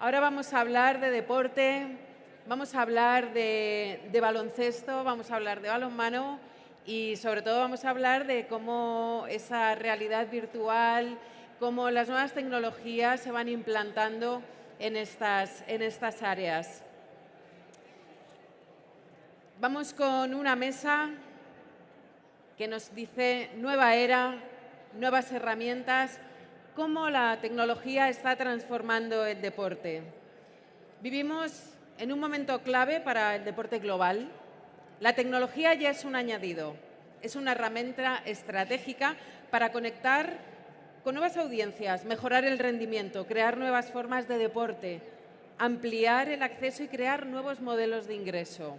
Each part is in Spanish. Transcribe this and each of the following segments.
Ahora vamos a hablar de deporte, vamos a hablar de baloncesto, vamos a hablar de balonmano y sobre todo vamos a hablar de cómo esa realidad virtual, cómo las nuevas tecnologías se van implantando en estas áreas. Vamos con una mesa que nos dice nueva era, nuevas herramientas, cómo la tecnología está transformando el deporte. Vivimos en un momento clave para el deporte global. La tecnología ya es un añadido, es una herramienta estratégica para conectar con nuevas audiencias, mejorar el rendimiento, crear nuevas formas de deporte, ampliar el acceso y crear nuevos modelos de ingreso.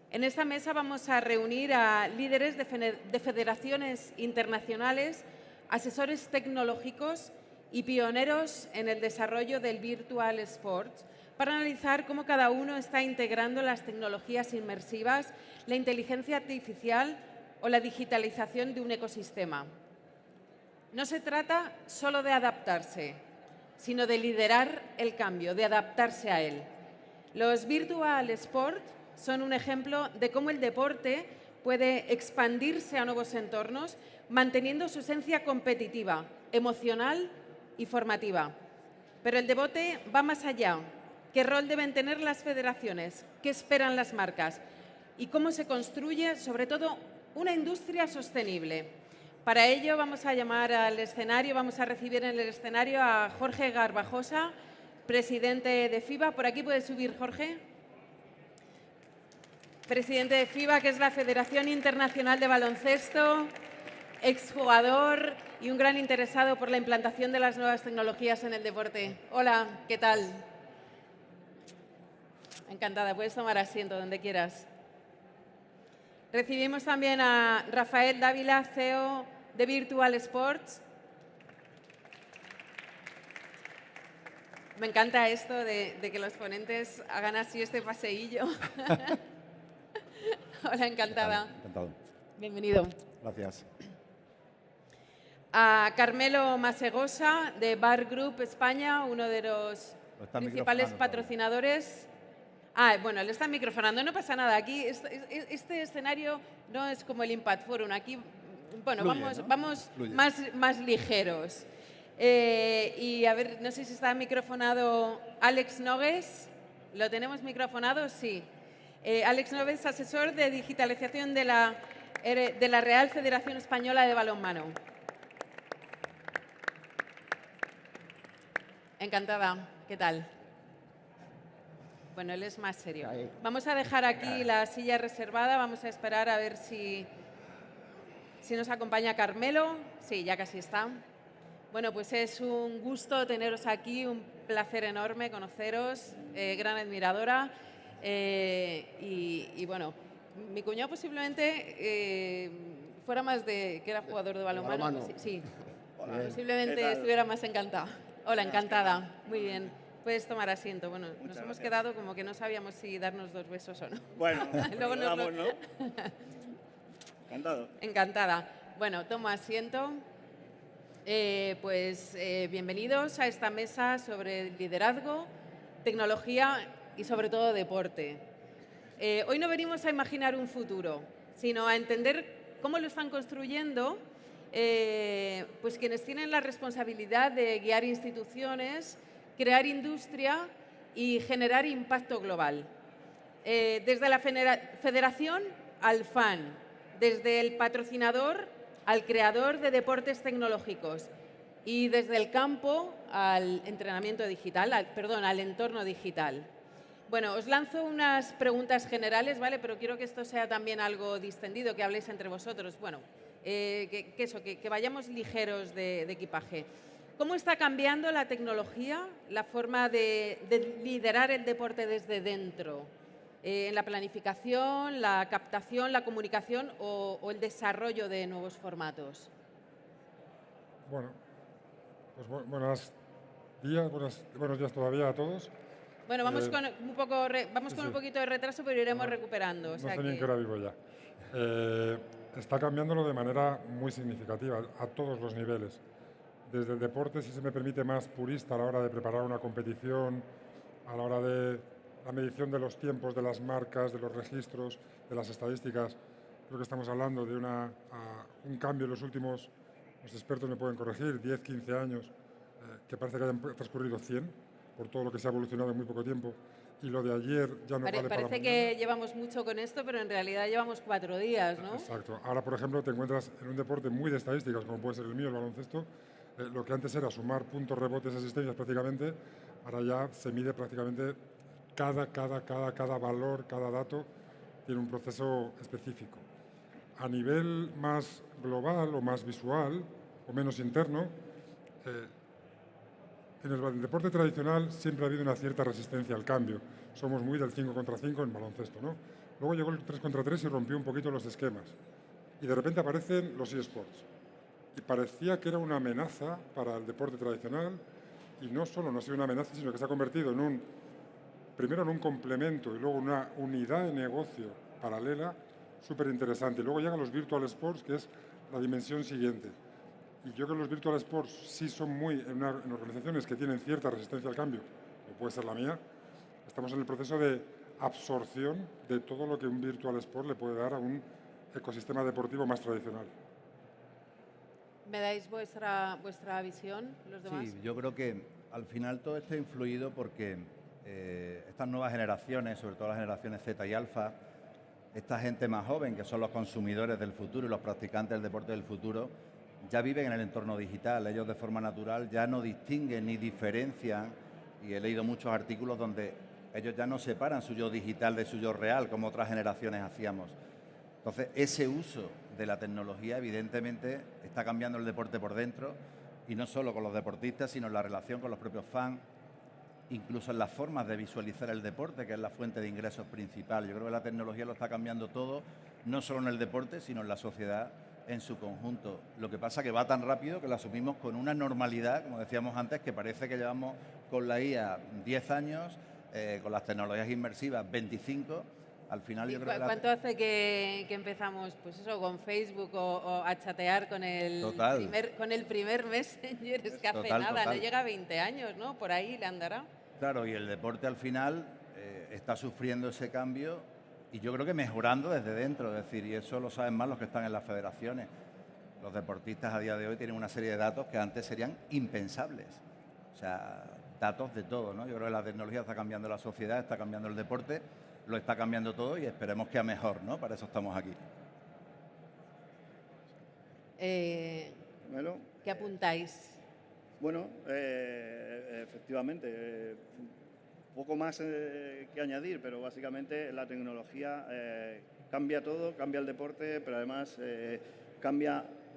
En esta mesa vamos a reunir a líderes de federaciones internacionales, asesores tecnológicos y pioneros en el desarrollo del Virtual Sports para analizar cómo cada uno está integrando las tecnologías inmersivas, la inteligencia artificial o la digitalización de un ecosistema. No se trata solo de adaptarse, sino de liderar el cambio, de adaptarse a él. Los Virtual Sports son un ejemplo de cómo el deporte puede expandirse a nuevos entornos, manteniendo su esencia competitiva, emocional y formativa. Pero el deporte va más allá. ¿Qué rol deben tener las federaciones? ¿Qué esperan las marcas? ¿Y cómo se construye, sobre todo, una industria sostenible? Para ello vamos a llamar al escenario, vamos a recibir en el escenario a Jorge Garbajosa, presidente de FIBA. ¿Por aquí puede subir, Jorge? Presidente de FIBA, que es la Federación Internacional de Baloncesto, exjugador y un gran interesado por la implantación de las nuevas tecnologías en el deporte. Hola, ¿qué tal? Encantada, puedes tomar asiento donde quieras. Recibimos también a Rafael Dávila, CEO de Virtual Sports. Me encanta esto de que los ponentes hagan así este paseillo. Hola, encantada. Encantado. Bienvenido. Gracias. A Carmelo Masegosa, de Bar Group España, uno de los principales patrocinadores. Bueno, él está microfonando, no pasa nada. Aquí este escenario no es como el Impact Forum. Aquí, bueno, Fluye, vamos Fluye. más ligeros. Y a ver, no sé si está microfonado Alex Nogues. ¿Lo tenemos microfonado? Sí. Alex Nogues, asesor de digitalización de la Real Federación Española de Balonmano. Encantada. ¿Qué tal? Bueno, él es más serio. Vamos a dejar aquí la silla reservada. Vamos a esperar a ver si nos acompaña Carmelo. Sí, ya casi está. Bueno, pues es un gusto teneros aquí, un placer enorme conoceros, gran admiradora. Y bueno, mi cuñado posiblemente fuera más que era jugador de balonmano. Sí. Posiblemente estuviera más encantado. Hola, encantada. Muy bien. Puedes tomar asiento. Bueno, nos hemos quedado como que no sabíamos si darnos 2 besos o no. Bueno, Luego nos damos, ¿no? Encantado. Encantada. Bueno, tomo asiento. Bienvenidos a esta mesa sobre liderazgo, tecnología y sobre todo deporte. Hoy no venimos a imaginar un futuro, sino a entender cómo lo están construyendo pues quienes tienen la responsabilidad de guiar instituciones, crear industria y generar impacto global. Desde la federación al fan, desde el patrocinador al creador de deportes tecnológicos y desde el campo al entrenamiento digital, al entorno digital. Bueno, os lanzo unas preguntas generales, ¿vale? Pero quiero que esto sea también algo distendido, que habléis entre vosotros. Bueno, que vayamos ligeros de equipaje. ¿Cómo está cambiando la tecnología, la forma de liderar el deporte desde dentro? En la planificación, la captación, la comunicación o el desarrollo de nuevos formatos. Bueno, pues buenos días todavía a todos. Bueno, vamos con un poquito de retraso, pero iremos recuperando. No sé ni en qué hora vivo ya. Está cambiándolo de manera muy significativa a todos los niveles. desde el deporte, si se me permite, más purista a la hora de preparar una competición, a la hora de la medición de los tiempos, de las marcas, de los registros, de las estadísticas. Creo que estamos hablando de un cambio en los últimos, los expertos me pueden corregir, 10, 15 años, que parece que hayan transcurrido 100, por todo lo que se ha evolucionado en muy poco tiempo. Y lo de ayer ya no vale para mañana. Parece que llevamos mucho con esto, pero en realidad llevamos 4 días, ¿no? Exacto. Ahora, por ejemplo, te encuentras en un deporte muy de estadísticas, como puede ser el mío, el baloncesto. Lo que antes era sumar puntos, rebotes, asistencias prácticamente, ahora ya se mide prácticamente cada valor, cada dato tiene un proceso específico. A nivel más global o más visual o menos interno, en el deporte tradicional siempre ha habido una cierta resistencia al cambio. Somos muy del 5 contra 5 en baloncesto, ¿no? Luego llegó el 3 contra 3 y rompió un poquito los esquemas. Y de repente aparecen los eSports. Y parecía que era una amenaza para el deporte tradicional, y no solo no ha sido una amenaza, sino que se ha convertido primero en un complemento y luego una unidad de negocio paralela súper interesante. Y luego llegan los virtual sports, que es la dimensión siguiente. Y yo creo que los virtual sports sí son en organizaciones que tienen cierta resistencia al cambio, como puede ser la mía. Estamos en el proceso de absorción de todo lo que un virtual sport le puede dar a un ecosistema deportivo más tradicional. ¿Me dais vuestra visión, los demás? Sí, yo creo que al final todo esto ha influido porque estas nuevas generaciones, sobre todo las generaciones Z y Alfa, esta gente más joven, que son los consumidores del futuro y los practicantes del deporte del futuro, ya viven en el entorno digital. Ellos de forma natural ya no distinguen ni diferencian, y he leído muchos artículos donde ellos ya no separan su yo digital de su yo real, como otras generaciones hacíamos. Entonces, ese uso de la tecnología, evidentemente, está cambiando el deporte por dentro, y no solo con los deportistas, sino en la relación con los propios fans, incluso en las formas de visualizar el deporte, que es la fuente de ingresos principal. Yo creo que la tecnología lo está cambiando todo, no solo en el deporte, sino en la sociedad en su conjunto. Lo que pasa es que va tan rápido que lo asumimos con una normalidad, como decíamos antes, que parece que llevamos con la IA 10 años, con las tecnologías inmersivas 25. Al final yo creo que ¿Cuánto hace que empezamos, pues eso, con Facebook o a chatear con el primer Messenger? Es que hace nada, no llega a 20 años, ¿no? Por ahí le andará. Claro, y el deporte al final está sufriendo ese cambio, y yo creo que mejorando desde dentro, es decir, y eso lo saben más los que están en las federaciones. Los deportistas a día de hoy tienen una serie de datos que antes serían impensables. O sea, datos de todo, ¿no? Yo creo que la tecnología está cambiando la sociedad, está cambiando el deporte, lo está cambiando todo, y esperemos que a mejor, ¿no? Para eso estamos aquí. Bueno, ¿qué apuntáis? Bueno, efectivamente, poco más que añadir, pero básicamente la tecnología cambia todo, cambia el deporte, pero además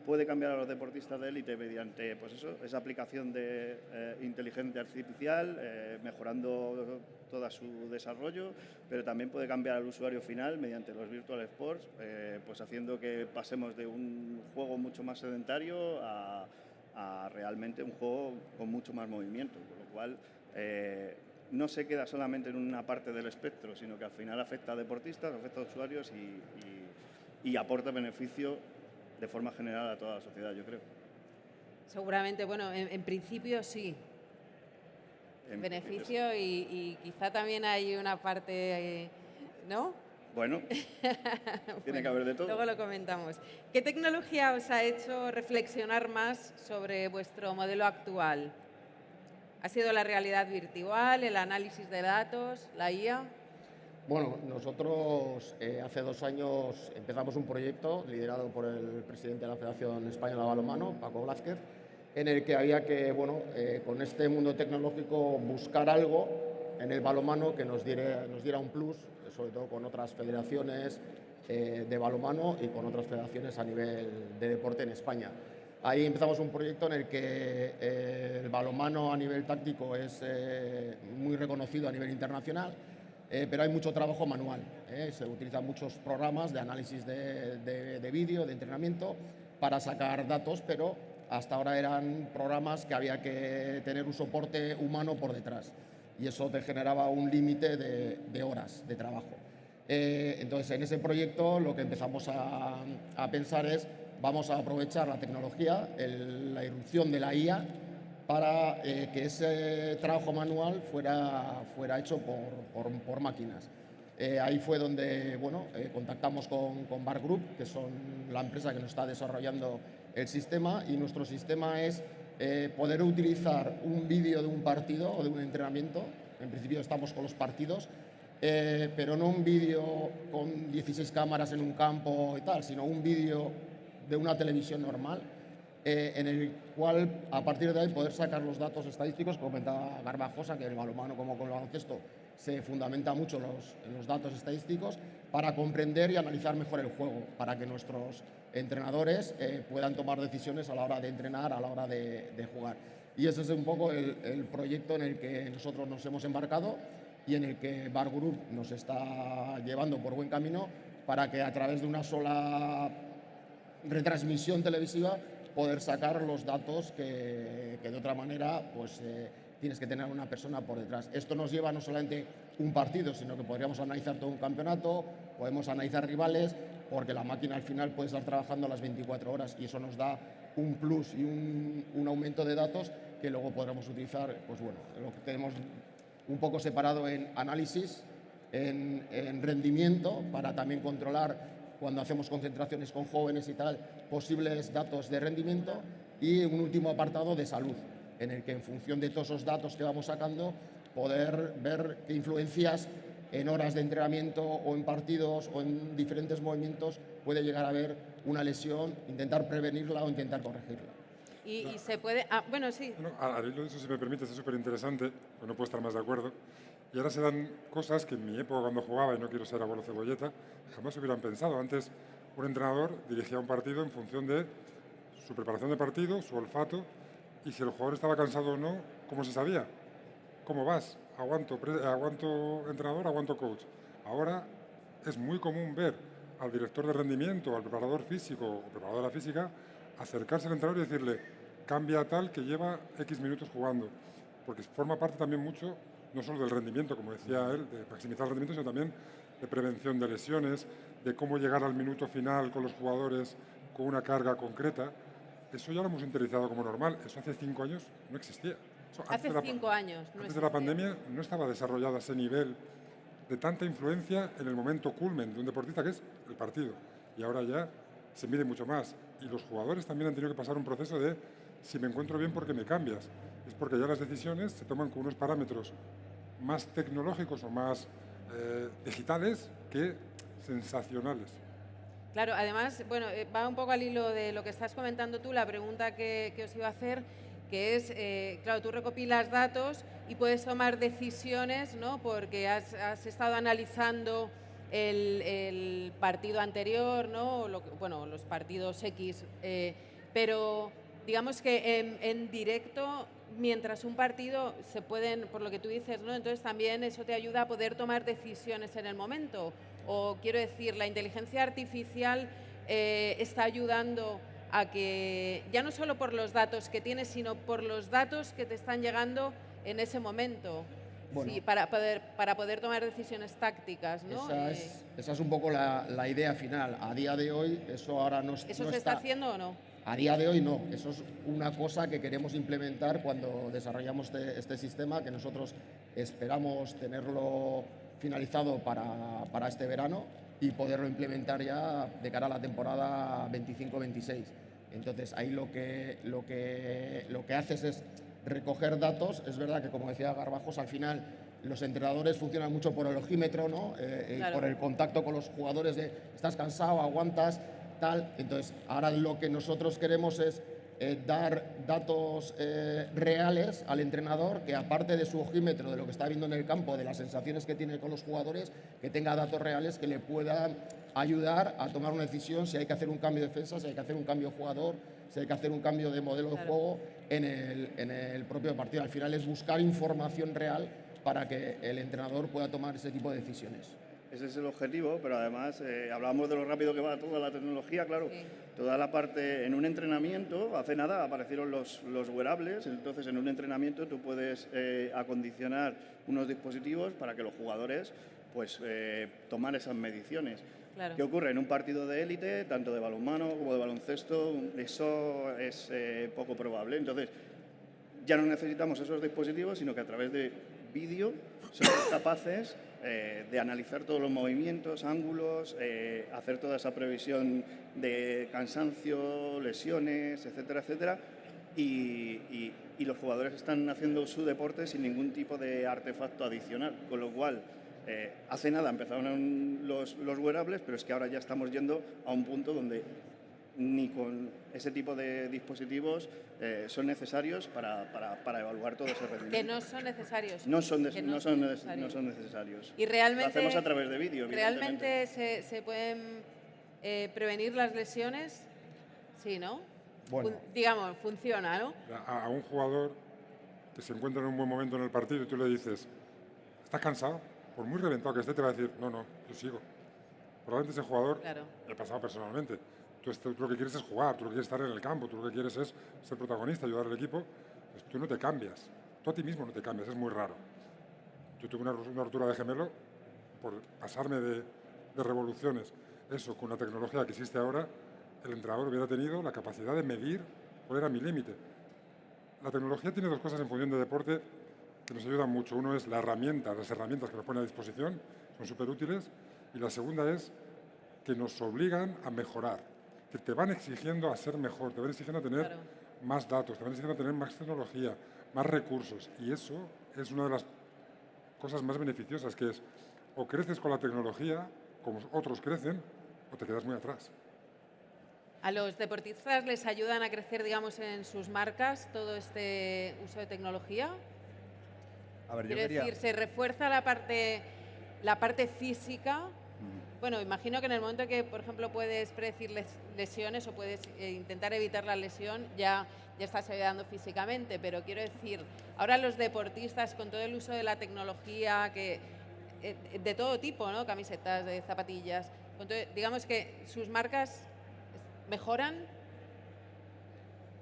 puede cambiar a los deportistas de élite mediante, pues eso, esa aplicación de inteligencia artificial, mejorando todo su desarrollo, pero también puede cambiar al usuario final mediante los virtual sports, pues haciendo que pasemos de un juego mucho más sedentario a realmente un juego con mucho más movimiento, con lo cual no se queda solamente en una parte del espectro, sino que al final afecta a deportistas, afecta a usuarios y aporta beneficio de forma general a toda la sociedad, yo creo. Seguramente, bueno, en principio sí. Beneficio y quizá también hay una parte, ¿no? Bueno, tiene que haber de todo. Luego lo comentamos. ¿Qué tecnología os ha hecho reflexionar más sobre vuestro modelo actual? ¿Ha sido la realidad virtual, el análisis de datos, la IA? Bueno, nosotros hace 2 años empezamos un proyecto liderado por el presidente de la Federación Española de Balonmano, Paco Blázquez, en el que había que, con este mundo tecnológico, buscar algo en el balonmano que nos diera un plus, sobre todo con otras federaciones de balonmano y con otras federaciones a nivel de deporte en España. Ahí empezamos un proyecto en el que el balonmano a nivel táctico es muy reconocido a nivel internacional, pero hay mucho trabajo manual. Se utilizan muchos programas de análisis de vídeo, de entrenamiento, para sacar datos, pero hasta ahora eran programas que había que tener un soporte humano por detrás, y eso te generaba un límite de horas de trabajo. Entonces, en ese proyecto lo que empezamos a pensar es vamos a aprovechar la tecnología, la irrupción de la IA, para que ese trabajo manual fuera hecho por máquinas. Ahí fue donde contactamos con Bar Group, que son la empresa que nos está desarrollando el sistema, y nuestro sistema es poder utilizar un vídeo de un partido o de un entrenamiento. En principio estamos con los partidos, pero no un vídeo con 16 cámaras en un campo y tal, sino un vídeo de una televisión normal, en el cual, a partir de ahí, poder sacar los datos estadísticos. Comentaba Garbajosa que el balonmano, como con el baloncesto, se fundamenta mucho en los datos estadísticos para comprender y analizar mejor el juego, para que nuestros entrenadores puedan tomar decisiones a la hora de entrenar, a la hora de jugar. Y ese es un poco el proyecto en el que nosotros nos hemos embarcado y en el que Bar Group nos está llevando por buen camino, para que a través de una sola retransmisión televisiva poder sacar los datos que de otra manera pues tienes que tener una persona por detrás. Esto nos lleva no solamente un partido, sino que podríamos analizar todo un campeonato, podemos analizar rivales, porque la máquina al final puede estar trabajando las 24 horas y eso nos da un plus y un aumento de datos que luego podremos utilizar, pues bueno, lo que tenemos un poco separado en análisis, en rendimiento, para también controlar cuando hacemos concentraciones con jóvenes y tal, posibles datos de rendimiento, y un último apartado de salud, en el que en función de todos esos datos que vamos sacando, poder ver qué influencias en horas de entrenamiento o en partidos o en diferentes movimientos puede llegar a haber una lesión, intentar prevenirla o intentar corregirla. Y se puede... bueno, sí. Bueno, al hilo de eso, si me permites, es súper interesante, pues no puedo estar más de acuerdo. Y ahora se dan cosas que en mi época, cuando jugaba, y no quiero ser abuelo cebolleta, jamás hubieran pensado. Antes, un entrenador dirigía un partido en función de su preparación de partido, su olfato, y si el jugador estaba cansado o no, ¿cómo se sabía? ¿Cómo vas? Aguanto entrenador, aguanto coach. Ahora es muy común ver al director de rendimiento, al preparador físico o preparadora física, acercarse al entrenador y decirle, cambia tal que lleva X minutos jugando. Porque forma parte también mucho, no solo del rendimiento, como decía él, de maximizar el rendimiento, sino también de prevención de lesiones, de cómo llegar al minuto final con los jugadores con una carga concreta. Eso ya lo hemos interiorizado como normal. Eso hace 5 años no existía. Hace 5 años. Antes de la pandemia no estaba desarrollado ese nivel de tanta influencia en el momento culmen de un deportista, que es el partido. Y ahora ya se mide mucho más. Y los jugadores también han tenido que pasar un proceso de, si me encuentro bien, ¿por qué me cambias? Es porque ya las decisiones se toman con unos parámetros más tecnológicos o más digitales que sensacionales. Claro, además, bueno, va un poco al hilo de lo que estás comentando tú, la pregunta que os iba a hacer, que es, claro, tú recopilas datos y puedes tomar decisiones, ¿no? Porque has estado analizando el partido anterior, ¿no? Bueno, los partidos X, pero digamos que en directo, mientras un partido se pueden, por lo que tú dices, ¿no? Entonces también eso te ayuda a poder tomar decisiones en el momento. O quiero decir, la inteligencia artificial está ayudando a que, ya no solo por los datos que tienes, sino por los datos que te están llegando en ese momento, bueno, sí, para poder tomar decisiones tácticas, ¿no? Esa es un poco la idea final. A día de hoy, eso ahora no está... ¿Eso se está haciendo o no? A día de hoy no. Eso es una cosa que queremos implementar cuando desarrollamos este sistema, que nosotros esperamos tenerlo finalizado para este verano y poderlo implementar ya de cara a la temporada 25-26. Entonces ahí lo que haces es recoger datos. Es verdad que, como decía Garbajos, al final los entrenadores funcionan mucho por el ojímetro, ¿no? Claro. Por el contacto con los jugadores de estás cansado, aguantas, tal. Entonces ahora lo que nosotros queremos es dar datos reales al entrenador, que aparte de su ojímetro, de lo que está viendo en el campo, de las sensaciones que tiene con los jugadores, que tenga datos reales que le puedan ayudar a tomar una decisión, si hay que hacer un cambio de defensa, si hay que hacer un cambio de jugador, si hay que hacer un cambio de modelo de juego en el propio partido. Al final es buscar información real para que el entrenador pueda tomar ese tipo de decisiones. Ese es el objetivo, pero además hablábamos de lo rápido que va toda la tecnología, claro. Sí. Toda la parte, en un entrenamiento, hace nada aparecieron los wearables, entonces en un entrenamiento tú puedes acondicionar unos dispositivos para que los jugadores pues tomar esas mediciones. Claro. ¿Qué ocurre? En un partido de élite, tanto de balonmano como de baloncesto, eso es poco probable. Entonces, ya no necesitamos esos dispositivos, sino que a través de vídeo somos capaces de analizar todos los movimientos, ángulos, hacer toda esa previsión de cansancio, lesiones, etcétera, etcétera. Y los jugadores están haciendo su deporte sin ningún tipo de artefacto adicional, con lo cual hace nada empezaron los wearables, pero es que ahora ya estamos yendo a un punto donde ni con ese tipo de dispositivos son necesarios para evaluar todo ese rendimiento. Que no son necesarios. No son necesarios. necesarios. Y realmente, lo hacemos a través de vídeo, ¿realmente se pueden prevenir las lesiones? Sí, ¿no? Bueno. Digamos, funciona, ¿no? A un jugador que se encuentra en un buen momento en el partido y tú le dices, ¿estás cansado? Por muy reventado que esté, te va a decir, no, yo sigo. Probablemente ese jugador, Claro. he pasado personalmente, tú lo que quieres es jugar, tú lo que quieres estar en el campo, tú lo que quieres es ser protagonista, ayudar al equipo, pues tú no te cambias, tú a ti mismo no te cambias, es muy raro. Yo tuve una rotura de gemelo por pasarme de revoluciones. Eso, con la tecnología que existe ahora, el entrenador hubiera tenido la capacidad de medir cuál era mi límite. La tecnología tiene dos cosas en función de deporte que nos ayudan mucho. Uno es las herramientas que nos pone a disposición, son súper útiles, y la segunda es que nos obligan a mejorar, que te van exigiendo a ser mejor, te van exigiendo a tener más datos, te van exigiendo a tener más tecnología, más recursos, y eso es una de las cosas más beneficiosas, que es o creces con la tecnología, como otros crecen, o te quedas muy atrás. ¿A los deportistas les ayudan a crecer, digamos, en sus marcas todo este uso de tecnología? A ver, yo Quiero decir, ¿se refuerza la parte física? Bueno, imagino que en el momento que, por ejemplo, puedes predecir lesiones o puedes intentar evitar la lesión, ya estás ayudando físicamente, pero quiero decir, ahora los deportistas con todo el uso de la tecnología, de todo tipo, ¿no? Camisetas, de zapatillas, digamos que sus marcas mejoran.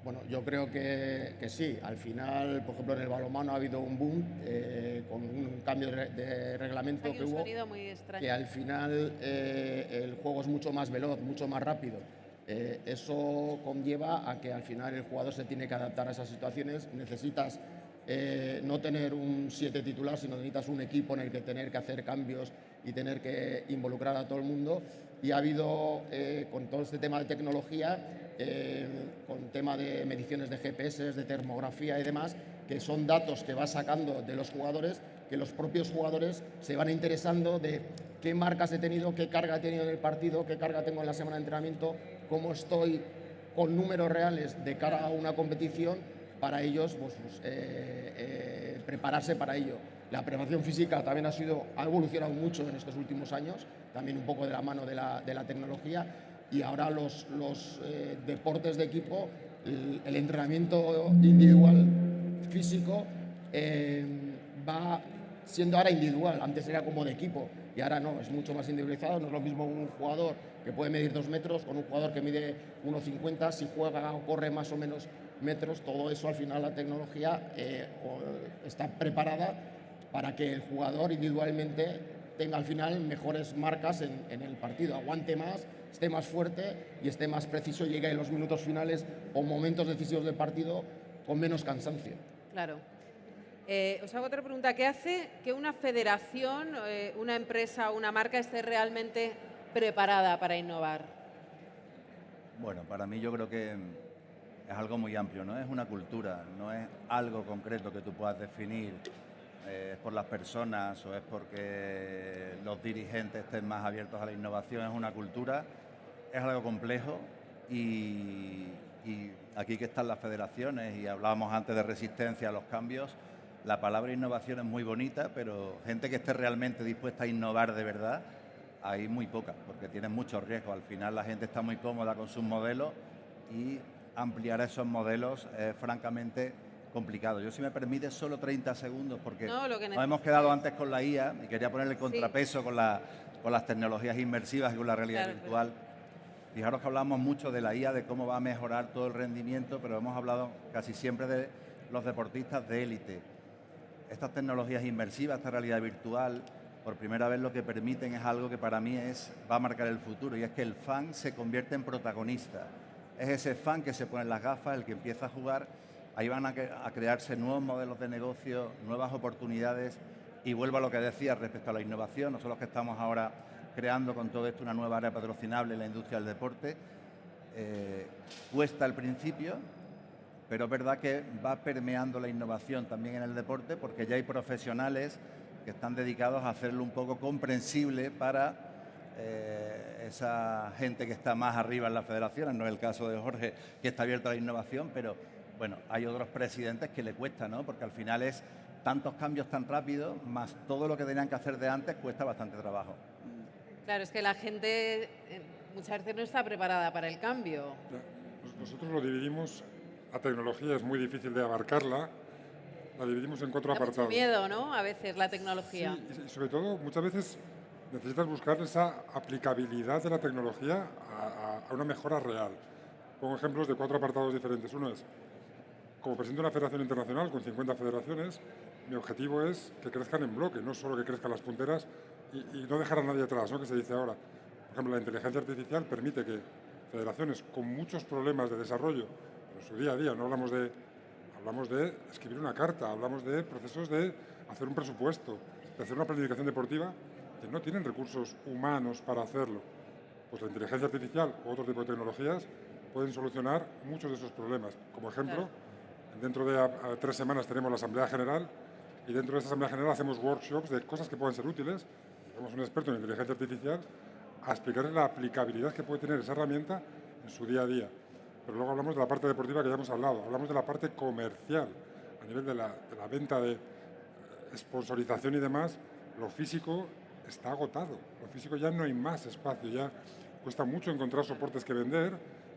Bueno, yo creo que sí. Al final, por ejemplo, en el balonmano ha habido un boom con un cambio de reglamento Hay que un hubo, sonido muy extraño. que al final el juego es mucho más veloz, mucho más rápido. Eso conlleva a que al final el jugador se tiene que adaptar a esas situaciones. Necesitas no tener un 7 titular, sino necesitas un equipo en el que tener que hacer cambios y tener que involucrar a todo el mundo. Y ha habido, con todo este tema de tecnología, con tema de mediciones de GPS, de termografía y demás, que son datos que va sacando de los jugadores, que los propios jugadores se van interesando de qué marcas he tenido, qué carga he tenido en el partido, qué carga tengo en la semana de entrenamiento, cómo estoy con números reales de cara a una competición, para ellos prepararse para ello. La preparación física también ha evolucionado mucho en estos últimos años, también un poco de la mano de la tecnología, y ahora los deportes de equipo, el entrenamiento individual físico va siendo ahora individual. Antes era como de equipo y ahora no, es mucho más individualizado. No es lo mismo un jugador que puede medir 2 metros con un jugador que mide 1,50, si juega o corre más o menos metros. Todo eso al final la tecnología está preparada para que el jugador individualmente tenga al final mejores marcas en el partido, aguante más, esté más fuerte y esté más preciso y llegue en los minutos finales o momentos decisivos del partido con menos cansancio. Claro. Os hago otra pregunta. ¿Qué hace que una federación, una empresa o una marca esté realmente preparada para innovar? Bueno, para mí yo creo que es algo muy amplio, no es una cultura, no es algo concreto que tú puedas definir. Es por las personas o es porque los dirigentes estén más abiertos a la innovación, es una cultura, es algo complejo y aquí que están las federaciones y hablábamos antes de resistencia a los cambios, la palabra innovación es muy bonita, pero gente que esté realmente dispuesta a innovar de verdad, hay muy poca, porque tienen muchos riesgos. Al final la gente está muy cómoda con sus modelos y ampliar esos modelos es francamente complicado. Yo, si me permite, solo 30 segundos, porque nos hemos quedado antes con la IA y quería ponerle contrapeso con las tecnologías inmersivas y con la realidad virtual. Fijaros que hablamos mucho de la IA, de cómo va a mejorar todo el rendimiento, pero hemos hablado casi siempre de los deportistas de élite. Estas tecnologías inmersivas, esta realidad virtual, por primera vez lo que permiten es algo que para mí va a marcar el futuro, y es que el fan se convierte en protagonista. Es ese fan que se pone las gafas, el que empieza a jugar. Ahí van a crearse nuevos modelos de negocio, nuevas oportunidades, y vuelvo a lo que decía respecto a la innovación. Nosotros que estamos ahora creando con todo esto una nueva área patrocinable en la industria del deporte, cuesta al principio, pero es verdad que va permeando la innovación también en el deporte, porque ya hay profesionales que están dedicados a hacerlo un poco comprensible para esa gente que está más arriba en las federaciones. No es el caso de Jorge, que está abierto a la innovación, pero bueno, hay otros presidentes que le cuesta, ¿no? Porque al final es tantos cambios tan rápidos, más todo lo que tenían que hacer de antes cuesta bastante trabajo. Claro, es que la gente muchas veces no está preparada para el cambio. Nosotros lo dividimos, la tecnología es muy difícil de abarcarla, la dividimos en 4 apartados. Da mucho miedo, ¿no? A veces la tecnología. Sí, y sobre todo muchas veces necesitas buscar esa aplicabilidad de la tecnología a una mejora real. Pongo ejemplos de 4 apartados diferentes. Uno es, como presidente de una federación internacional con 50 federaciones, mi objetivo es que crezcan en bloque, no solo que crezcan las punteras y no dejar a nadie atrás, ¿no? Que se dice ahora. Por ejemplo, la inteligencia artificial permite que federaciones con muchos problemas de desarrollo, en su día a día, no hablamos de escribir una carta, hablamos de procesos de hacer un presupuesto, de hacer una planificación deportiva, que no tienen recursos humanos para hacerlo. Pues la inteligencia artificial u otro tipo de tecnologías pueden solucionar muchos de esos problemas. Como ejemplo, dentro de 3 semanas tenemos la Asamblea General, y dentro de esa Asamblea General hacemos workshops de cosas que pueden ser útiles. Tenemos un experto en inteligencia artificial a explicarles la aplicabilidad que puede tener esa herramienta en su día a día. Pero luego hablamos de la parte deportiva que ya hemos hablado, hablamos de la parte comercial, a nivel de la venta, de sponsorización y demás. Lo físico está agotado, lo físico ya no hay más espacio, ya cuesta mucho encontrar soportes que vender,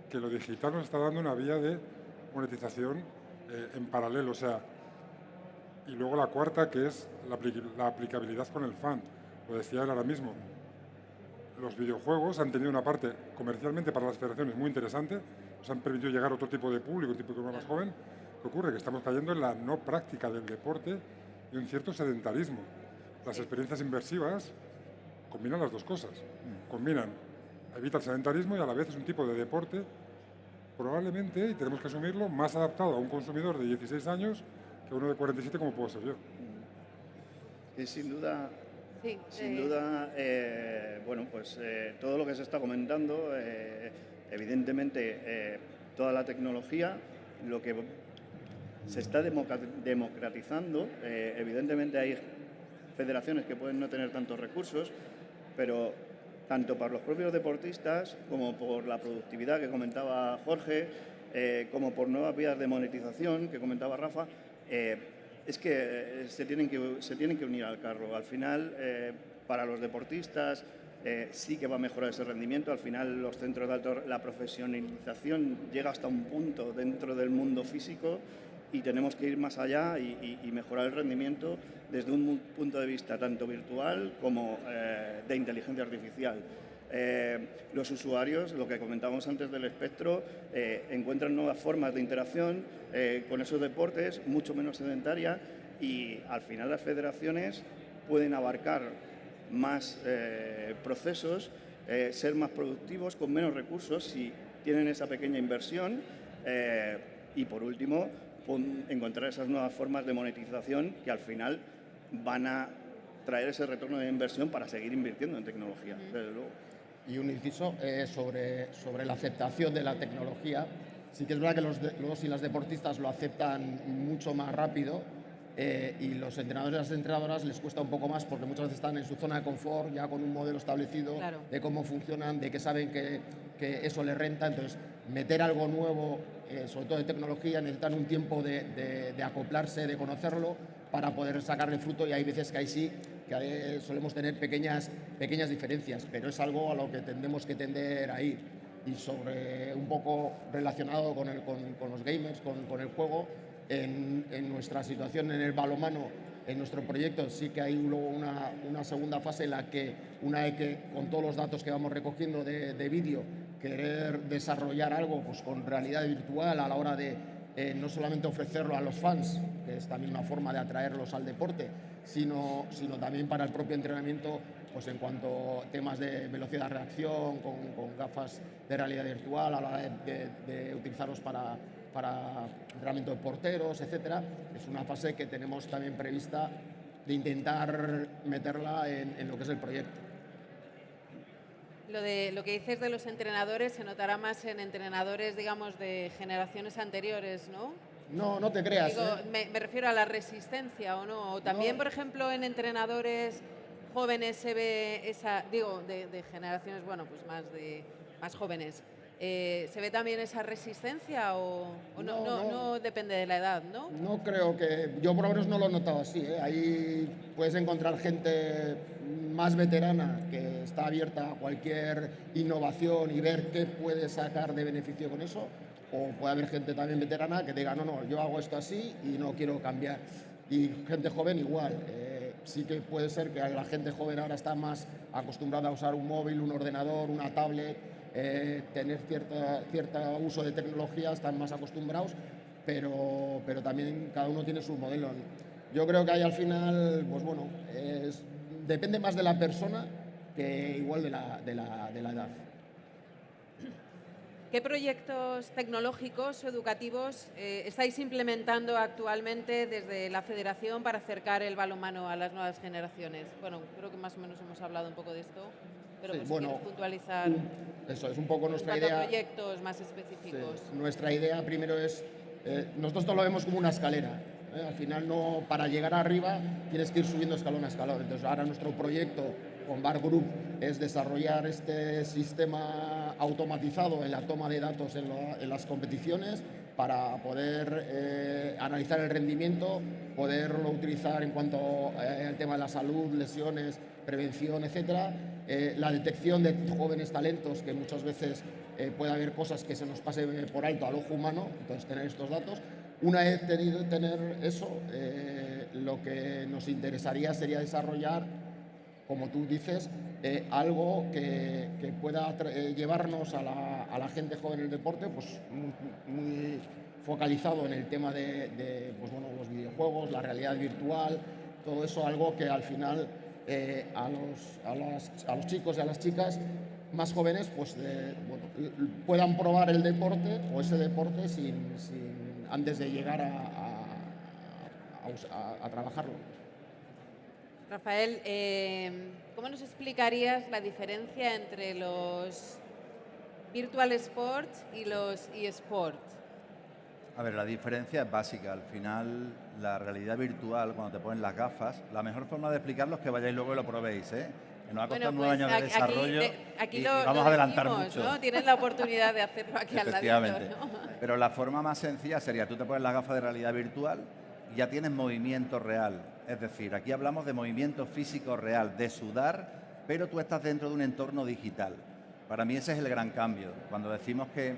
que lo digital nos está dando una vía de monetización en paralelo, o sea, y luego la cuarta, que es la aplicabilidad con el fan. Lo decía él ahora mismo. Los videojuegos han tenido una parte comercialmente para las federaciones muy interesante, nos han permitido llegar a otro tipo de público, un tipo de público más joven. ¿Qué ocurre? Que estamos cayendo en la no práctica del deporte y un cierto sedentarismo. Las experiencias inmersivas combinan las dos cosas. Combinan, evita el sedentarismo y a la vez es un tipo de deporte probablemente, y tenemos que asumirlo, más adaptado a un consumidor de 16 años que uno de 47 como puedo ser yo. Y sin duda, Sí, bueno, pues todo lo que se está comentando, evidentemente toda la tecnología, lo que se está democratizando, evidentemente hay federaciones que pueden no tener tantos recursos, pero tanto para los propios deportistas como por la productividad que comentaba Jorge, como por nuevas vías de monetización que comentaba Rafa, es que se tienen que unir al carro. Al final, para los deportistas sí que va a mejorar ese rendimiento. Al final, los centros de alto, la profesionalización llega hasta un punto dentro del mundo físico y tenemos que ir más allá y mejorar el rendimiento desde un punto de vista tanto virtual como de inteligencia artificial. Los usuarios, lo que comentábamos antes del espectro, encuentran nuevas formas de interacción con esos deportes, mucho menos sedentaria, y al final las federaciones pueden abarcar más procesos, ser más productivos con menos recursos si tienen esa pequeña inversión, y por último encontrar esas nuevas formas de monetización que al final van a traer ese retorno de inversión para seguir invirtiendo en tecnología, desde luego. Y un inciso sobre la aceptación de la tecnología. Sí que es verdad que los y las deportistas lo aceptan mucho más rápido, y los entrenadores y las entrenadoras les cuesta un poco más porque muchas veces están en su zona de confort, ya con un modelo establecido, claro, de cómo funcionan, de que saben que eso les renta. Entonces, meter algo nuevo, sobre todo de tecnología, necesitan un tiempo de acoplarse, de conocerlo, para poder sacarle fruto, y hay veces que ahí sí que solemos tener pequeñas diferencias, pero es algo a lo que tendremos que tender a ir. Y sobre un poco relacionado con los gamers, con el juego, en nuestra situación en el balonmano, en nuestro proyecto sí que hay luego una segunda fase en la que, una vez que con todos los datos que vamos recogiendo de vídeo, querer desarrollar algo pues con realidad virtual a la hora de no solamente ofrecerlo a los fans, que es también una forma de atraerlos al deporte, sino también para el propio entrenamiento, pues en cuanto a temas de velocidad de reacción, con gafas de realidad virtual, a la hora de utilizarlos para entrenamiento de porteros, etcétera. Es una fase que tenemos también prevista de intentar meterla en lo que es el proyecto. Lo que dices de los entrenadores se notará más en entrenadores, digamos, de generaciones anteriores, ¿no? No te creas. Digo, me refiero a la resistencia, ¿o no? O también, por ejemplo, en entrenadores jóvenes se ve esa, digo, de generaciones, bueno, pues más jóvenes. ¿Se ve también esa resistencia o no depende de la edad, no? No creo que... Yo por lo menos no lo he notado así, ¿eh? Ahí puedes encontrar gente más veterana que está abierta a cualquier innovación y ver qué puede sacar de beneficio con eso, o puede haber gente también veterana que diga, no, yo hago esto así y no quiero cambiar. Y gente joven igual. Sí que puede ser que la gente joven ahora está más acostumbrada a usar un móvil, un ordenador, una tablet, tener cierto uso de tecnología, están más acostumbrados, pero también cada uno tiene su modelo. Yo creo que ahí al final, pues bueno, depende más de la persona que igual de la edad. ¿Qué proyectos tecnológicos o educativos estáis implementando actualmente desde la Federación para acercar el balonmano a las nuevas generaciones? Bueno, creo que más o menos hemos hablado un poco de esto, pero Sí, pues bueno, quieres puntualizar eso es un poco nuestra en cuanto a idea. proyectos más específicos. Sí, nuestra idea primero es, nosotros esto lo vemos como una escalera. Al final, no, para llegar arriba tienes que ir subiendo escalón a escalón. Entonces ahora nuestro proyecto con Bar Group es desarrollar este sistema automatizado en la toma de datos en las competiciones para poder analizar el rendimiento, poderlo utilizar en cuanto al tema de la salud, lesiones, prevención, etcétera. La detección de jóvenes talentos, que muchas veces puede haber cosas que se nos pase por alto al ojo humano, entonces tener estos datos. Una vez tener eso, lo que nos interesaría sería desarrollar, como tú dices, algo que pueda llevarnos a la gente joven en el deporte, pues muy focalizado en el tema de pues bueno, los videojuegos, la realidad virtual, todo eso, algo que al final a los chicos y a las chicas más jóvenes pues bueno, puedan probar el deporte o ese deporte antes de llegar a trabajarlo. Rafael, ¿cómo nos explicarías la diferencia entre los virtual sports y los eSports? A ver, la diferencia es básica. Al final, la realidad virtual, cuando te ponen las gafas, la mejor forma de explicarlo es que vayáis luego y lo probéis, ¿eh? Que nos ha costado 9 años de desarrollo aquí y lo vamos a adelantar decimos, mucho. ¿no? Tienes la oportunidad de hacerlo aquí al ladito, ¿no? Pero la forma más sencilla sería, tú te pones las gafas de realidad virtual y ya tienes movimiento real. Es decir, aquí hablamos de movimiento físico real, de sudar, pero tú estás dentro de un entorno digital. Para mí ese es el gran cambio. Cuando decimos que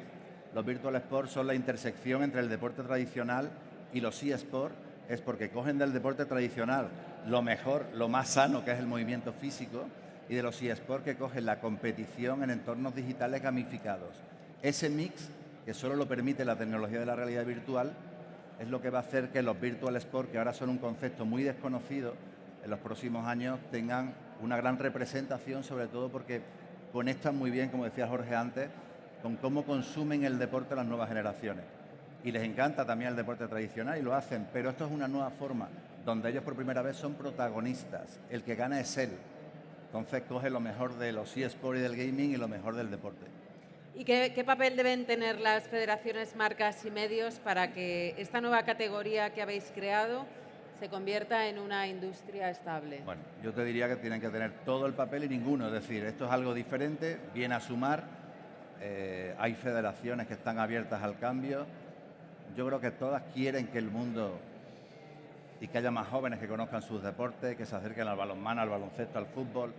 los virtual sports son la intersección entre el deporte tradicional y los eSports, es porque cogen del deporte tradicional lo mejor, lo más sano, que es el movimiento físico, y de los eSports que cogen la competición en entornos digitales gamificados. Ese mix, que solo lo permite la tecnología de la realidad virtual, es lo que va a hacer que los virtual sports, que ahora son un concepto muy desconocido, en los próximos años tengan una gran representación, sobre todo porque conectan muy bien, como decía Jorge antes, con cómo consumen el deporte las nuevas generaciones. Y les encanta también el deporte tradicional y lo hacen, pero esto es una nueva forma, donde ellos por primera vez son protagonistas. El que gana es él. Entonces coge lo mejor de los eSports y del gaming y lo mejor del deporte. ¿Y qué papel deben tener las federaciones, marcas y medios para que esta nueva categoría que habéis creado se convierta en una industria estable? Bueno, yo te diría que tienen que tener todo el papel y ninguno. Es decir, esto es algo diferente, viene a sumar. Hay federaciones que están abiertas al cambio. Yo creo que todas quieren que el mundo y que haya más jóvenes que conozcan sus deportes, que se acerquen al balonmano, al baloncesto, al fútbol.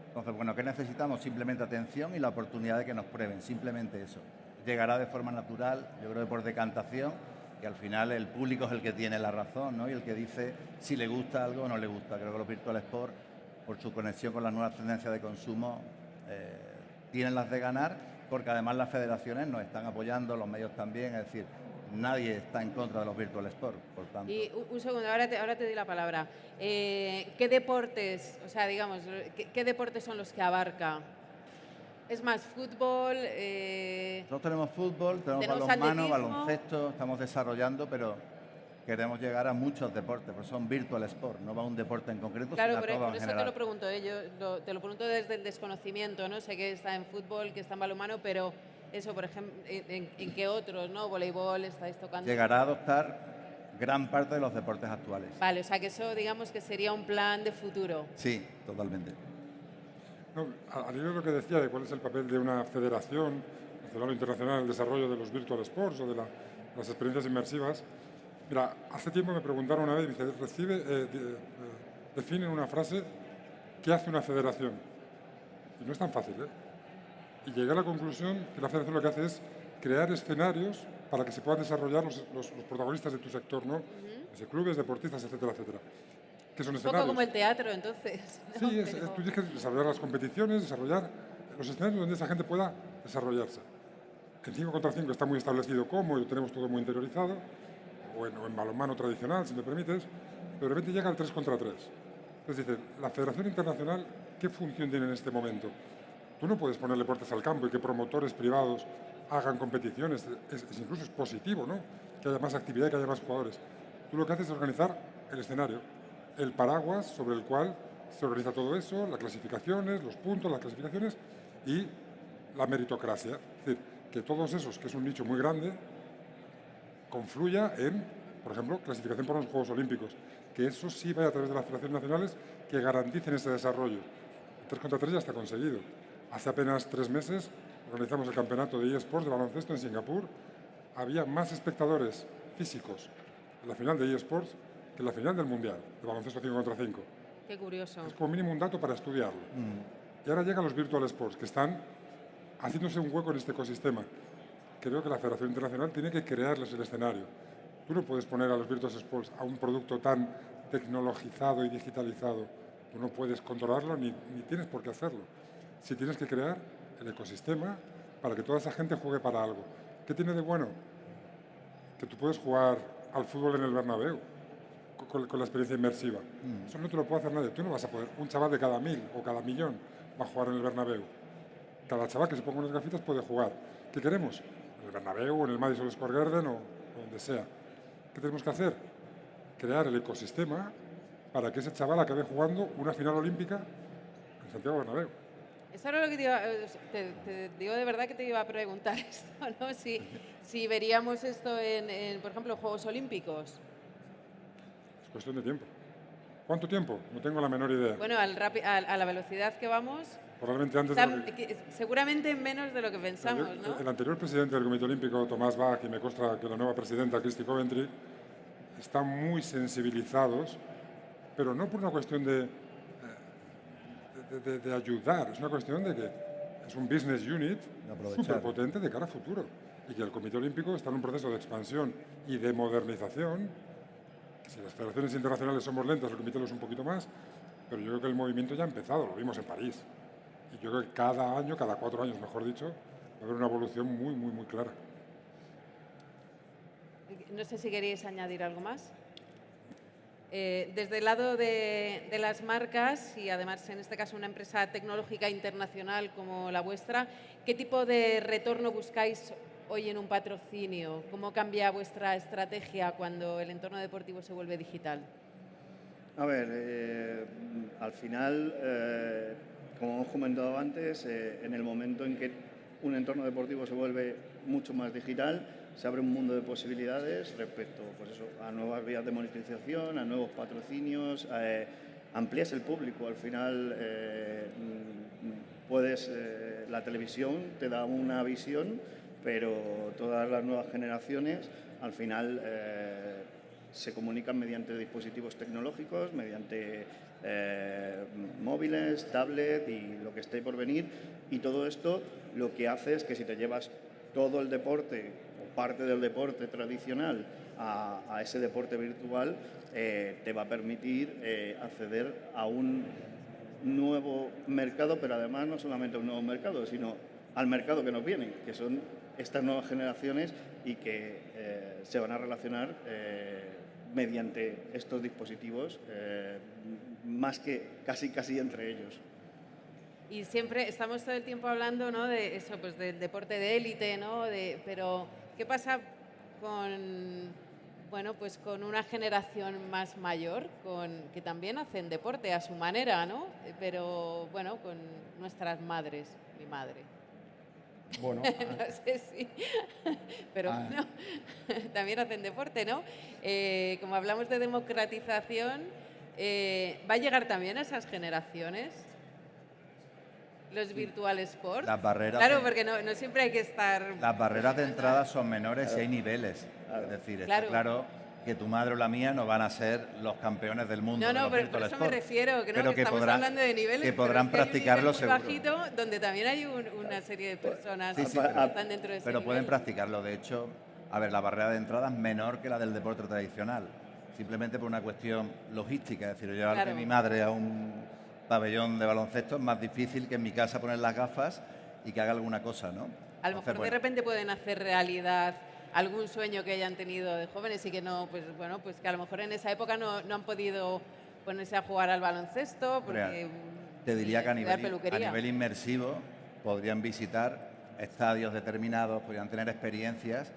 Entonces, bueno, ¿qué necesitamos? Simplemente atención y la oportunidad de que nos prueben, simplemente eso. Llegará de forma natural, yo creo que por decantación, que al final el público es el que tiene la razón, ¿no? Y el que dice si le gusta algo o no le gusta. Creo que los virtual sports, por su conexión con las nuevas tendencias de consumo, tienen las de ganar, porque además las federaciones nos están apoyando, los medios también, es decir, nadie está en contra de los virtual sport, por tanto. Y un segundo, ahora te doy la palabra. ¿Qué deportes, o sea, digamos, qué deportes son los que abarca? ¿Es más fútbol? Nosotros tenemos fútbol, tenemos balonmano, baloncesto, estamos desarrollando, pero queremos llegar a muchos deportes, porque son virtual sport, no va a un deporte en concreto, Claro, sino a todo por en eso general. te lo pregunto, te lo pregunto desde el desconocimiento, ¿no? Sé que está en fútbol, que está en balonmano, pero eso, por ejemplo, ¿en qué otros, no? Voleibol, estáis tocando. Llegará a adoptar gran parte de los deportes actuales. Vale, o sea que eso, digamos, que sería un plan de futuro. Sí, totalmente. No, al hilo de lo que decía de cuál es el papel de una federación nacional o internacional en el desarrollo de los virtual sports o de las experiencias inmersivas, mira, hace tiempo me preguntaron una vez, dice, define en una frase qué hace una federación. Y no es tan fácil, ¿eh? Y llegué a la conclusión que la federación lo que hace es crear escenarios para que se puedan desarrollar los protagonistas de tu sector, ¿no? Desde clubes, deportistas, etcétera, etcétera. Que son Un escenarios. poco como el teatro, entonces. ¿no? Sí, tú tienes que desarrollar las competiciones, desarrollar los escenarios donde esa gente pueda desarrollarse. En 5 contra 5 está muy establecido cómo, y lo tenemos todo muy interiorizado, o en balonmano tradicional, si me permites, pero de repente llega el 3 contra 3. Entonces dice, la Federación Internacional, ¿qué función tiene en este momento? Tú no puedes ponerle puertas al campo y que promotores privados hagan competiciones, incluso es positivo, ¿no? Que haya más actividad, que haya más jugadores. Tú lo que haces es organizar el escenario, el paraguas sobre el cual se organiza todo eso, las clasificaciones, los puntos, las clasificaciones y la meritocracia. Es decir, que todos esos, que es un nicho muy grande, confluya en, por ejemplo, clasificación para los Juegos Olímpicos. Que eso sí vaya a través de las federaciones nacionales que garanticen ese desarrollo. El 3 contra 3 ya está conseguido. Hace apenas 3 meses organizamos el campeonato de eSports de baloncesto en Singapur. Había más espectadores físicos en la final de eSports que en la final del Mundial de baloncesto 5 contra 5. Qué curioso. Es como mínimo un dato para estudiarlo. Y ahora llegan los virtual sports, que están haciéndose un hueco en este ecosistema. Creo que la Federación Internacional tiene que crearles el escenario. Tú no puedes poner a los virtual sports a un producto tan tecnologizado y digitalizado. Tú no puedes controlarlo ni tienes por qué hacerlo. Si tienes que crear el ecosistema para que toda esa gente juegue para algo. ¿Qué tiene de bueno? Que tú puedes jugar al fútbol en el Bernabéu con la experiencia inmersiva. Eso no te lo puede hacer nadie. Tú no vas a poder. Un chaval de cada 1000 o cada 1.000.000 va a jugar en el Bernabéu. Cada chaval que se ponga unas gafitas puede jugar. ¿Qué queremos? En el Bernabéu, en el Madison Square Garden o donde sea. ¿Qué tenemos que hacer? Crear el ecosistema para que ese chaval acabe jugando una final olímpica en Santiago Bernabéu. Eso era lo que te digo de verdad que te iba a preguntar esto, ¿no? Si veríamos esto en, por ejemplo, Juegos Olímpicos. Es cuestión de tiempo. ¿Cuánto tiempo? No tengo la menor idea. Bueno, a la velocidad que vamos, Probablemente antes de lo que... seguramente menos de lo que pensamos, ¿no? El anterior presidente del Comité Olímpico, Tomás Bach, y me consta que la nueva presidenta, Christy Coventry, están muy sensibilizados, pero no por una cuestión de ayudar, es una cuestión de que es un business unit súper potente de cara a futuro y que el Comité Olímpico está en un proceso de expansión y de modernización. Si las federaciones internacionales somos lentas, el Comité lo es un poquito más, pero yo creo que el movimiento ya ha empezado, lo vimos en París. Y yo creo que cada año, cada 4 años, mejor dicho, va a haber una evolución muy, muy, muy clara. No sé si queréis añadir algo más. Desde el lado de las marcas y además en este caso una empresa tecnológica internacional como la vuestra, ¿qué tipo de retorno buscáis hoy en un patrocinio? ¿Cómo cambia vuestra estrategia cuando el entorno deportivo se vuelve digital? A ver, al final, como hemos comentado antes, en el momento en que un entorno deportivo se vuelve mucho más digital, se abre un mundo de posibilidades respecto pues eso, a nuevas vías de monetización, a nuevos patrocinios, amplías el público. Al final, la televisión te da una visión, pero todas las nuevas generaciones al final se comunican mediante dispositivos tecnológicos, mediante móviles, tablet y lo que esté por venir. Y todo esto lo que hace es que si te llevas todo el deporte o parte del deporte tradicional a ese deporte virtual, te va a permitir acceder a un nuevo mercado, pero además no solamente a un nuevo mercado, sino al mercado que nos viene, que son estas nuevas generaciones y que se van a relacionar mediante estos dispositivos, más que casi entre ellos. Y siempre estamos todo el tiempo hablando, ¿no?, de eso, pues del deporte de élite, ¿no? Pero ¿qué pasa con, bueno, pues con una generación más mayor, que también hacen deporte a su manera, ¿no? Pero bueno, con nuestras madres, mi madre. Bueno, No sé si, pero bueno, también hacen deporte, ¿no? Como hablamos de democratización, ¿va a llegar también a esas generaciones los virtual sports? Las barreras Claro, porque no siempre hay que estar... Las barreras de entrada son menores y hay niveles. Es decir, está claro que tu madre o la mía no van a ser los campeones del mundo. No, de los pero por virtual eso sport, me refiero, que, pero que estamos hablando de niveles, que podrán pero es que practicarlo hay un nivel muy seguro. bajito, donde también hay una serie de personas Sí, que pero están dentro de ese pero pueden nivel. practicarlo. De hecho, a ver, la barrera de entrada es menor que la del deporte tradicional, simplemente por una cuestión logística. Es decir, llevar a mi madre a un pabellón de baloncesto es más difícil que en mi casa poner las gafas y que haga alguna cosa, ¿no? A lo mejor de repente pueden hacer realidad algún sueño que hayan tenido de jóvenes y que no, pues bueno, pues que a lo mejor en esa época no han podido ponerse a jugar al baloncesto porque... Te diría que a estudiar nivel inmersivo podrían visitar estadios determinados, podrían tener experiencias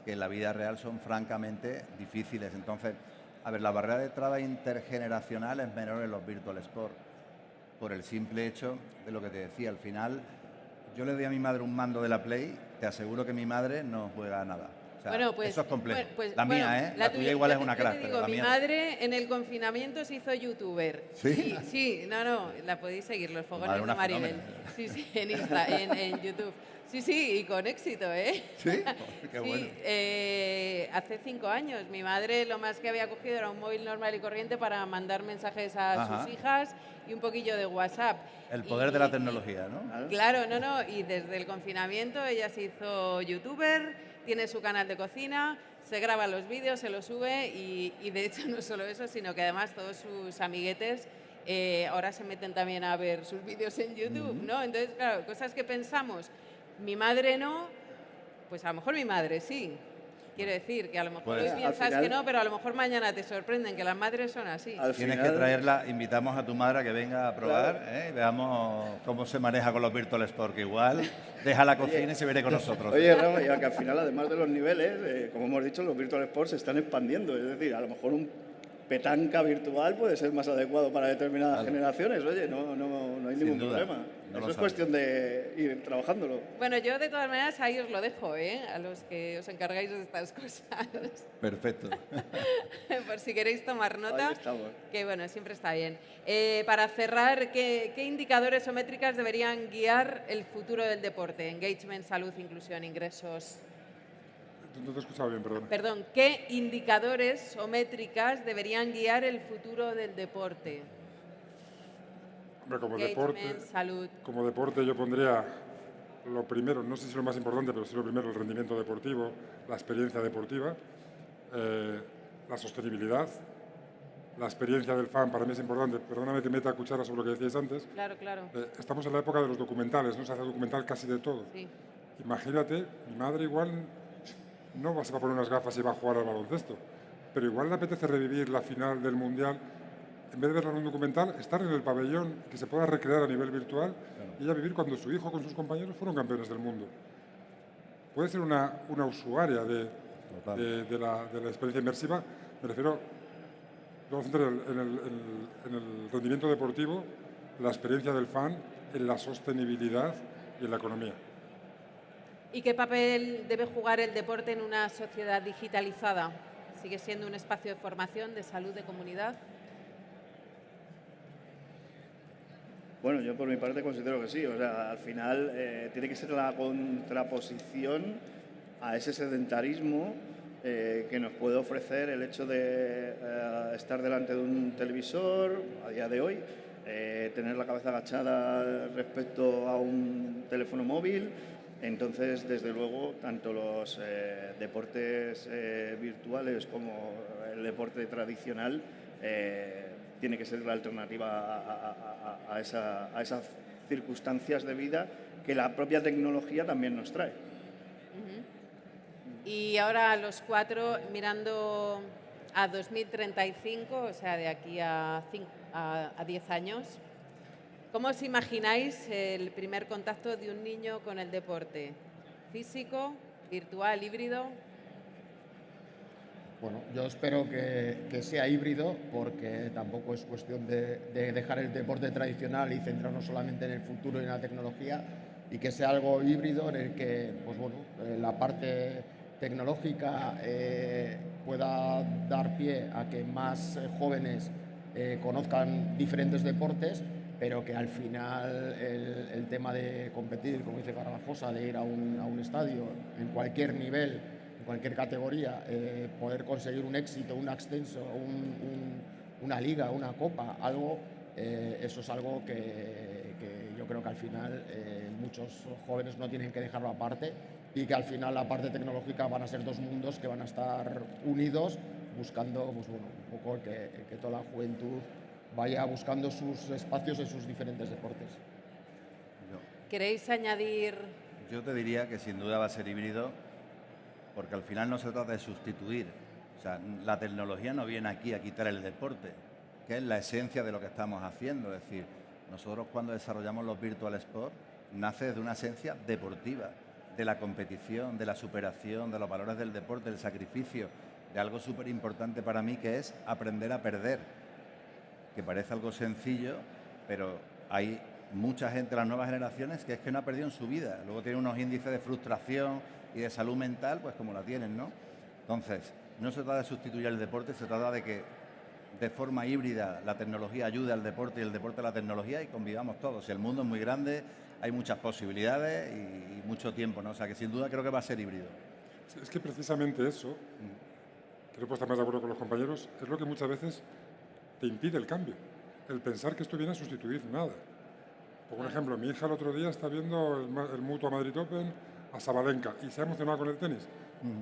que en la vida real son francamente difíciles. Entonces, a ver, la barrera de entrada intergeneracional es menor en los virtual sport, por el simple hecho de lo que te decía. Al final, yo le doy a mi madre un mando de la Play, te aseguro que mi madre no juega nada. O sea, bueno, pues, eso es complejo. Pues, la mía, La tuya igual es una crack, digo, pero la mi mía madre en el confinamiento se hizo youtuber. ¿Sí? Sí, no, la podéis seguir, los fogones de una Maribel. fenómena. Sí, en YouTube. Sí, y con éxito, ¿eh? Sí, qué bueno. Sí, hace 5 años mi madre lo más que había cogido era un móvil normal y corriente para mandar mensajes a sus hijas y un poquillo de WhatsApp. El poder de la tecnología, ¿no? Claro, y desde el confinamiento ella se hizo youtuber, tiene su canal de cocina, se graba los vídeos, se los sube y de hecho no solo eso, sino que además todos sus amiguetes ahora se meten también a ver sus vídeos en YouTube, ¿no? Entonces, claro, cosas que pensamos, mi madre no, pues a lo mejor mi madre sí. Quiero decir que a lo mejor Pues, hoy piensas final, que no, pero a lo mejor mañana te sorprenden, que las madres son así. Tienes que traerla, invitamos a tu madre a que venga a probar, y veamos cómo se maneja con los virtual sport, que igual deja la cocina y se viene con nosotros. Oye, Rafa, ya que al final, además de los niveles, como hemos dicho, los virtual sports se están expandiendo. Es decir, a lo mejor un petanca virtual puede ser más adecuado para determinadas generaciones. Oye, no hay ningún problema. Eso es cuestión de ir trabajándolo. Bueno, yo de todas maneras ahí os lo dejo, a los que os encargáis de estas cosas. Perfecto. Por si queréis tomar nota, Ahí estamos. que bueno, siempre está bien. Para cerrar, ¿qué indicadores o métricas deberían guiar el futuro del deporte? Engagement, salud, inclusión, ingresos. No te he escuchado bien, perdón. Perdón, ¿qué indicadores o métricas deberían guiar el futuro del deporte? Hombre, como deporte yo pondría lo primero, no sé si lo más importante, pero sí lo primero, el rendimiento deportivo, la experiencia deportiva, la sostenibilidad, la experiencia del fan para mí es importante. Perdóname que meta cuchara sobre lo que decíais antes. Claro. Estamos en la época de los documentales, ¿no? Se hace documental casi de todo. Sí. Imagínate, mi madre igual no se va a poner unas gafas y va a jugar al baloncesto, pero igual le apetece revivir la final del Mundial. En vez de verla en un documental, estar en el pabellón, que se pueda recrear a nivel virtual y ella vivir cuando su hijo con sus compañeros fueron campeones del mundo. Puede ser una usuaria de la experiencia inmersiva. Me refiero, vamos a centrar en el rendimiento deportivo, la experiencia del fan, en la sostenibilidad y en la economía. ¿Y qué papel debe jugar el deporte en una sociedad digitalizada? ¿Sigue siendo un espacio de formación, de salud, de comunidad? Bueno, yo por mi parte considero que sí. O sea, al final tiene que ser la contraposición a ese sedentarismo que nos puede ofrecer el hecho de estar delante de un televisor a día de hoy, tener la cabeza agachada respecto a un teléfono móvil. Entonces, desde luego, tanto los deportes virtuales como el deporte tradicional tiene que ser la alternativa a esas circunstancias de vida que la propia tecnología también nos trae. Y ahora los cuatro mirando a 2035, o sea, de aquí a 10 años, ¿cómo os imagináis el primer contacto de un niño con el deporte? ¿Físico, virtual, híbrido? Bueno, yo espero que sea híbrido, porque tampoco es cuestión de dejar el deporte tradicional y centrarnos solamente en el futuro y en la tecnología, y que sea algo híbrido en el que pues bueno, la parte tecnológica pueda dar pie a que más jóvenes conozcan diferentes deportes, pero que al final el tema de competir, como dice Garbajosa, de ir a un estadio en cualquier nivel, en cualquier categoría, poder conseguir un éxito, un ascenso, una liga, una copa, algo, eso es algo que yo creo que al final muchos jóvenes no tienen que dejarlo aparte, y que al final la parte tecnológica van a ser dos mundos que van a estar unidos, buscando pues bueno, un poco que toda la juventud vaya buscando sus espacios en sus diferentes deportes. ¿Queréis añadir? Yo te diría que sin duda va a ser híbrido, porque al final no se trata de sustituir. O sea, la tecnología no viene aquí a quitar el deporte, que es la esencia de lo que estamos haciendo. Es decir, nosotros cuando desarrollamos los Virtual Sport, nace de una esencia deportiva, de la competición, de la superación, de los valores del deporte, del sacrificio, de algo súper importante para mí, que es aprender a perder, que parece algo sencillo, pero hay mucha gente de las nuevas generaciones que es que no ha perdido en su vida. Luego tiene unos índices de frustración y de salud mental, pues como la tienen, ¿no? Entonces, no se trata de sustituir el deporte, se trata de que de forma híbrida la tecnología ayude al deporte y el deporte a la tecnología, y convivamos todos. Y el mundo es muy grande, hay muchas posibilidades y mucho tiempo, ¿no? O sea que sin duda creo que va a ser híbrido. Sí, es que precisamente eso, creo que estar más de acuerdo con los compañeros, es lo que muchas veces te impide el cambio. El pensar que esto viene a sustituir nada. Por ejemplo, mi hija el otro día está viendo el Mutua Madrid Open a Sabalenka y se ha emocionado con el tenis.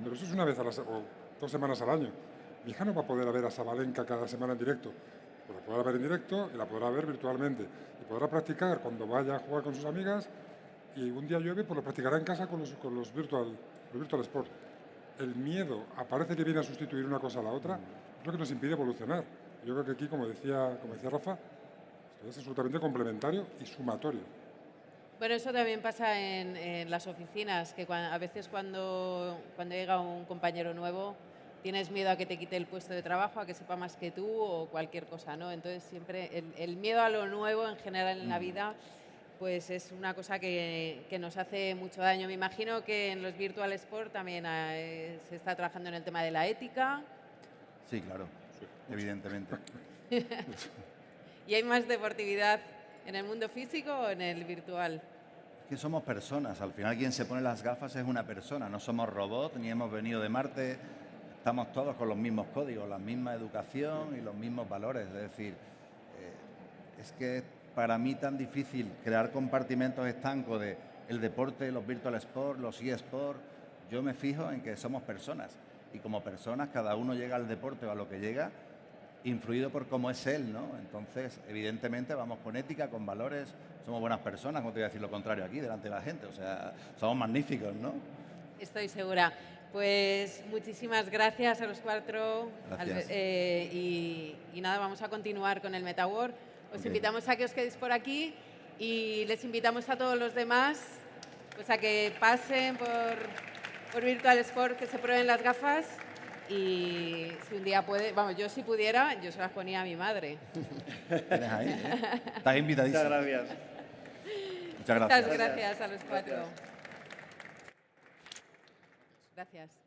Pero eso es una vez o 2 semanas al año. Mi hija no va a poder ver a Sabalenka cada semana en directo. Pues la podrá ver en directo y la podrá ver virtualmente. Y podrá practicar cuando vaya a jugar con sus amigas, y un día llueve, pues lo practicará en casa con los virtual Sport. El miedo parece que viene a sustituir una cosa a la otra, es lo que nos impide evolucionar. Yo creo que aquí, como decía Rafa, esto es absolutamente complementario y sumatorio. Bueno, eso también pasa en las oficinas, que a veces cuando llega un compañero nuevo tienes miedo a que te quite el puesto de trabajo, a que sepa más que tú o cualquier cosa, ¿no? Entonces siempre el miedo a lo nuevo en general en la vida pues es una cosa que nos hace mucho daño. Me imagino que en los Virtual Sport también se está trabajando en el tema de la ética. Sí, claro, evidentemente. ¿Y hay más deportividad en el mundo físico o en el virtual? Es que somos personas, al final quien se pone las gafas es una persona, no somos robots ni hemos venido de Marte, estamos todos con los mismos códigos, la misma educación y los mismos valores. Es decir, es que para mí tan difícil crear compartimentos estancos de el deporte, los Virtual Sport, los eSport. Yo me fijo en que somos personas y como personas cada uno llega al deporte o a lo que llega influido por cómo es él, ¿no? Entonces, evidentemente, vamos con ética, con valores, somos buenas personas, como te voy a decir lo contrario aquí, delante de la gente, o sea, somos magníficos, ¿no? Estoy segura. Pues muchísimas gracias a los cuatro. Gracias. Y nada, vamos a continuar con el MetaWorld. Os invitamos a que os quedéis por aquí y les invitamos a todos los demás pues a que pasen por Virtual Sport, que se prueben las gafas. Y si un día puede, vamos, yo si pudiera, yo se las ponía a mi madre. Tienes ahí, ¿eh? Estás invitadísimo. Muchas gracias. Muchas gracias. Muchas gracias a los cuatro. Gracias.